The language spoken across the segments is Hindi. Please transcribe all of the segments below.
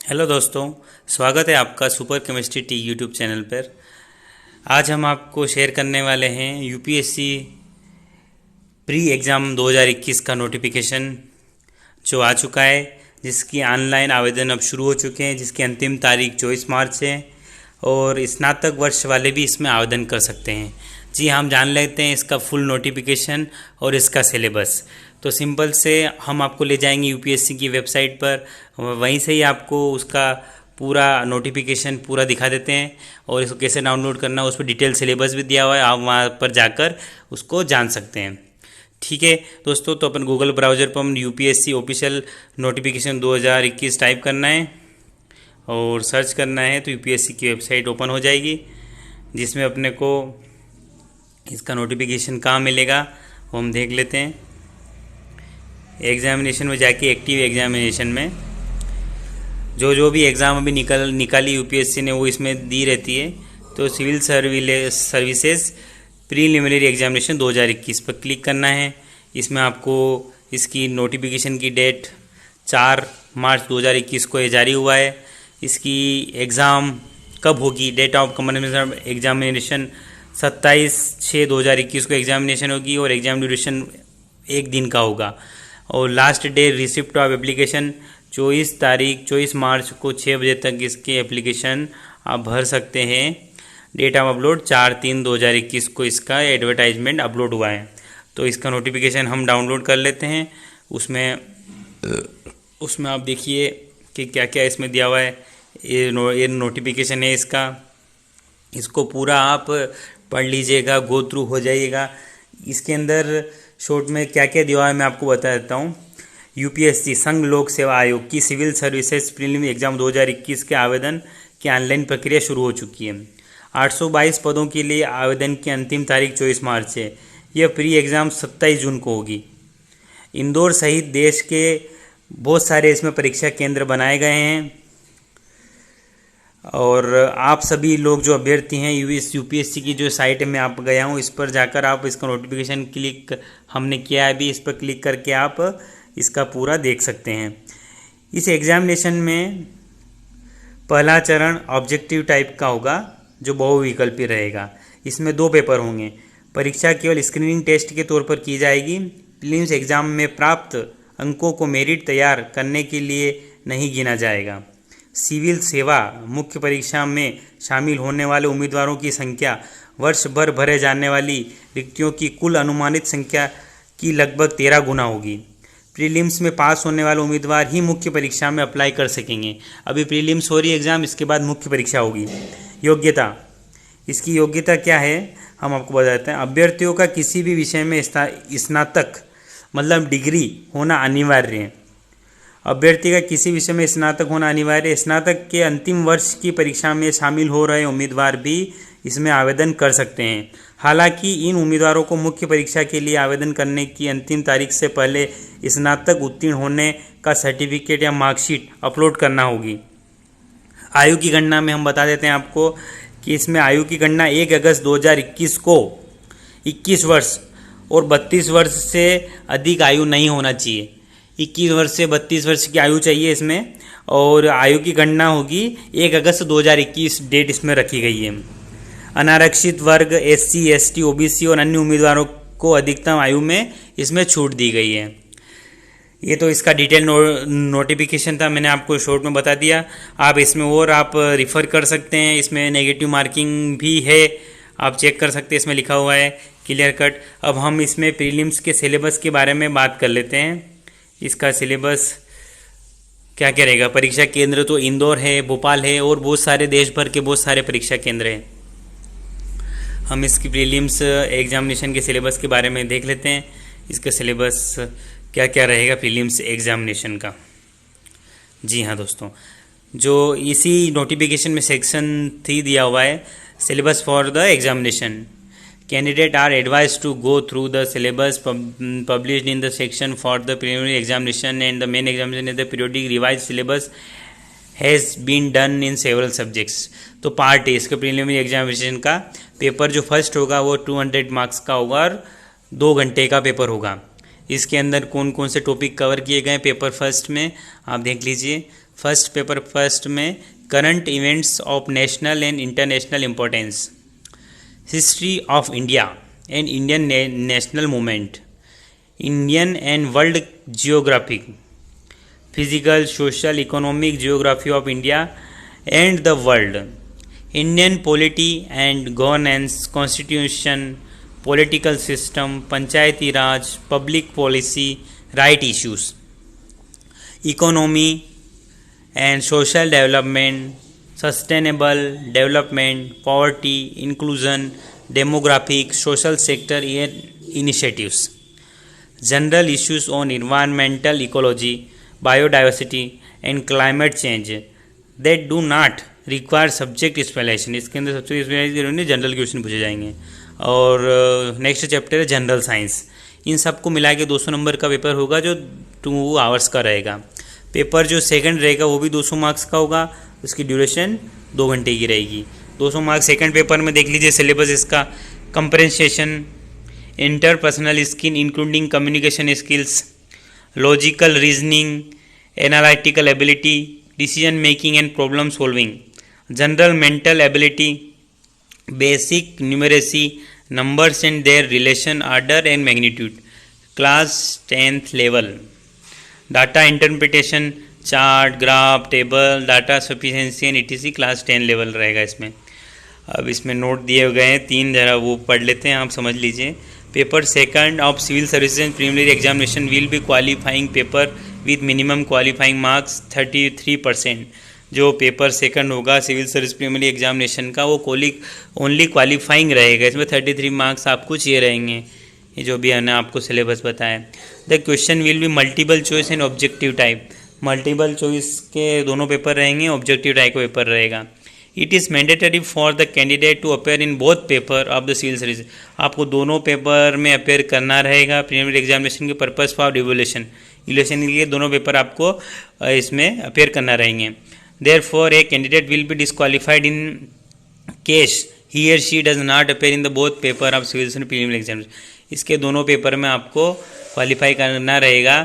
हेलो दोस्तों, स्वागत है आपका super chemistry T YouTube channel पर। आज हम आपको शेयर करने वाले हैं यूपीएससी प्री एग्ज़ाम 2021 का नोटिफिकेशन जो आ चुका है, जिसकी ऑनलाइन आवेदन अब शुरू हो चुके हैं, जिसकी अंतिम तारीख 24 मार्च है और स्नातक वर्ष वाले भी इसमें आवेदन कर सकते हैं। जी, हम जान लेते हैं इसका फुल नोटिफिकेशन और इसका सिलेबस। तो सिंपल से हम आपको ले जाएंगे यूपीएससी की वेबसाइट पर, वहीं से ही आपको उसका पूरा नोटिफिकेशन पूरा दिखा देते हैं और इसको कैसे डाउनलोड करना है उस पर डिटेल सिलेबस भी दिया हुआ है, आप वहाँ पर जाकर उसको जान सकते हैं। ठीक है दोस्तों, तो अपन गूगल ब्राउज़र पर हम यूपीएससी ऑफिशियल नोटिफिकेशन 2021 टाइप करना है और सर्च करना है तो यूपीएससी की वेबसाइट ओपन हो जाएगी, जिसमें अपने को इसका नोटिफिकेशन कहाँ मिलेगा वो हम देख लेते हैं। एग्जामिनेशन में जाके एक्टिव एग्जामिनेशन में जो भी एग्ज़ाम अभी निकाली यूपीएससी ने वो इसमें दी रहती है। तो सिविल सर्विसेज प्रीलिमिनरी एग्जामिनेशन 2021 पर क्लिक करना है। इसमें आपको इसकी नोटिफिकेशन की डेट 4 मार्च 2021 को ये जारी हुआ है। इसकी एग्ज़ाम कब होगी, डेट ऑफ कमेंसमेंट एग्जामिनेशन 27/6/2021 को एग्जामिनेशन होगी और एग्ज़ाम ड्यूरेशन 1 दिन का होगा। और last day receipt of application 24 मार्च को 6 बजे तक इसके एप्लीकेशन आप भर सकते हैं। डेट ऑफ अपलोड 4/3/2021 को इसका एडवर्टाइजमेंट अपलोड हुआ है। तो इसका नोटिफिकेशन हम डाउनलोड कर लेते हैं। उसमें आप देखिए कि क्या क्या इसमें दिया हुआ है। ये नोटिफिकेशन है इसका, इसको पूरा आप पढ़ लीजिएगा, गो थ्रू हो जाइएगा। इसके अंदर शॉर्ट में क्या क्या दिया हुआ है मैं आपको बता देता हूँ। यूपीएससी संघ लोक सेवा आयोग की सिविल सर्विसेज प्रीलिमिनरी एग्जाम 2021 के आवेदन की ऑनलाइन प्रक्रिया शुरू हो चुकी है। 822 पदों के लिए आवेदन की अंतिम तारीख 24 मार्च है। यह प्री एग्ज़ाम 27 जून को होगी। इंदौर सहित देश के बहुत सारे इसमें परीक्षा केंद्र बनाए गए हैं और आप सभी लोग जो अभ्यर्थी हैं यूपीएससी की जो साइट में आप गया हूँ, इस पर जाकर आप इसका नोटिफिकेशन क्लिक हमने किया है अभी, इस पर क्लिक करके आप इसका पूरा देख सकते हैं। इस एग्जामिनेशन में पहला चरण ऑब्जेक्टिव टाइप का होगा जो बहुविकल्पी रहेगा। इसमें 2 पेपर होंगे। परीक्षा केवल स्क्रीनिंग टेस्ट के तौर पर की जाएगी। प्रीलिम्स एग्जाम में प्राप्त अंकों को मेरिट तैयार करने के लिए नहीं गिना जाएगा। सिविल सेवा मुख्य परीक्षा में शामिल होने वाले उम्मीदवारों की संख्या वर्ष भर भरे जाने वाली रिक्तियों की कुल अनुमानित संख्या की लगभग 13 गुना होगी। प्रीलिम्स में पास होने वाले उम्मीदवार ही मुख्य परीक्षा में अप्लाई कर सकेंगे। अभी प्रीलिम्स हो रही है एग्ज़ाम, इसके बाद मुख्य परीक्षा होगी। योग्यता, इसकी योग्यता क्या है हम आपको बताते हैं। अभ्यर्थियों का किसी भी विषय में स्नातक मतलब डिग्री होना अनिवार्य है। अभ्यर्थी का किसी विषय में स्नातक होना अनिवार्य है। स्नातक के अंतिम वर्ष की परीक्षा में शामिल हो रहे उम्मीदवार भी इसमें आवेदन कर सकते हैं। हालांकि इन उम्मीदवारों को मुख्य परीक्षा के लिए आवेदन करने की अंतिम तारीख से पहले स्नातक उत्तीर्ण होने का सर्टिफिकेट या मार्कशीट अपलोड करना होगी। आयु की गणना में हम बता देते हैं आपको कि इसमें आयु की गणना 1 अगस्त 2021 को 21 वर्ष और 32 वर्ष से अधिक आयु नहीं होना चाहिए। 21 वर्ष से 32 वर्ष की आयु चाहिए इसमें, और आयु की गणना होगी 1 अगस्त 2021 डेट इसमें रखी गई है। अनारक्षित वर्ग SC, ST, OBC और अन्य उम्मीदवारों को अधिकतम आयु में इसमें छूट दी गई है। ये तो इसका डिटेल नोटिफिकेशन था, मैंने आपको शॉर्ट में बता दिया। आप इसमें और आप रिफ़र कर सकते हैं। इसमें नेगेटिव मार्किंग भी है, आप चेक कर सकते हैं, इसमें लिखा हुआ है क्लियर कट। अब हम इसमें प्रीलिम्स के सिलेबस के बारे में बात कर लेते हैं। इसका सिलेबस क्या क्या रहेगा। परीक्षा केंद्र तो इंदौर है, भोपाल है और बहुत सारे देश भर के बहुत सारे परीक्षा केंद्र हैं। हम इसकी प्रीलिम्स एग्जामिनेशन के सिलेबस के बारे में देख लेते हैं। इसका सिलेबस क्या क्या रहेगा प्रीलिम्स एग्जामिनेशन का। जी हाँ दोस्तों, जो इसी नोटिफिकेशन में सेक्शन 3 दिया हुआ है, syllabus for the examination. Candidates are advised to go through the syllabus published in the section for the preliminary examination and the main examination. The periodic revised syllabus has been done in several subjects. तो पार्ट है इसका प्रीलिमिनरी एग्जामिनेशन का। पेपर जो फर्स्ट होगा वो 200 मार्क्स का होगा और 2 घंटे का पेपर होगा। इसके अंदर कौन कौन से टॉपिक कवर किए गए पेपर फर्स्ट में आप देख लीजिए। पेपर फर्स्ट में current events of national and international importance, history of India and Indian national movement, Indian and world geographic, physical social economic geography of India and the world, Indian polity and governance, constitution, political system, Panchayati Raj, public policy, right issues, economy and social development, sustainable development, poverty, inclusion, demographic, social sector initiatives, general issues on environmental ecology, biodiversity and climate change that do not require subject explanation. इसके अंदर सब्जेक्ट एक्सप्लेनेशन जनरल क्वेश्चन पूछे जाएंगे। और नेक्स्ट चैप्टर है जनरल साइंस। इन सबको मिला के 200 नंबर का पेपर होगा जो 2 आवर्स का रहेगा। पेपर जो सेकंड रहेगा वो भी 200 मार्क्स का होगा, उसकी ड्यूरेशन 2 घंटे की रहेगी। 200 मार्क्स सेकंड पेपर में देख लीजिए सिलेबस इसका। Comprehension, interpersonal skill including communication skills, logical reasoning, analytical ability, decision making and problem solving, general mental ability, basic numeracy, numbers and their relation, order and magnitude, class 10th level, data interpretation, chart, graph, table, data sufficiency and etc class 10 level रहेगा इसमें। अब इसमें नोट दिए गए हैं 3, जरा वो पढ़ लेते हैं, आप समझ लीजिए। Paper second of civil services and preliminary examination will be qualifying paper with minimum qualifying marks 33%। जो पेपर सेकंड होगा सिविल सर्विस प्रीलिमिनरी एग्जामिनेशन का वो ओनली क्वालिफाइंग रहेगा, इसमें 33 मार्क्स आपको चाहिए रहेंगे। ये जो भी मैंने आपको सिलेबस बताया। The question will be multiple choice and objective type. Multiple choice के दोनों पेपर रहेंगे, ऑब्जेक्टिव टाइप का पेपर रहेगा। It is mandatory for the candidate to appear in both paper of the civil service. आपको दोनों पेपर में अपेयर करना रहेगा प्रीलिमिनरी एग्जामिनेशन के पर्पज़ फॉर इवैल्यूएशन के लिए दोनों पेपर आपको इसमें अपेयर करना रहेंगे। Therefore, a candidate will be disqualified in case he or she does not appear in the both paper of civil and preliminary exams। इसके दोनों पेपर में आपको क्वालिफाई करना रहेगा।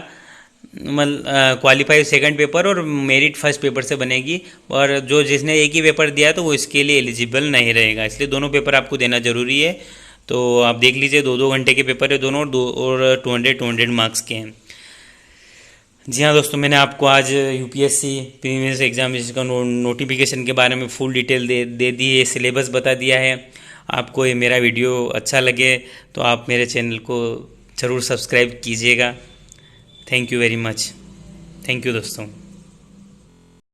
क्वालिफाई सेकंड पेपर और मेरिट फर्स्ट पेपर से बनेगी, और जो जिसने एक ही पेपर दिया तो वो इसके लिए एलिजिबल नहीं रहेगा। इसलिए दोनों पेपर आपको देना ज़रूरी है। तो आप देख लीजिए 2-2 घंटे के पेपर है दोनों, और 200 मार्क्स के हैं। जी हाँ दोस्तों, मैंने आपको आज यूपीएससी प्रीलिमिनरी एग्जामिनेशन का नोटिफिकेशन के बारे में फुल डिटेल दे दी है, सिलेबस बता दिया है। आपको ये मेरा वीडियो अच्छा लगे तो आप मेरे चैनल को ज़रूर सब्सक्राइब कीजिएगा। Thank you very much. Thank you दोस्तों।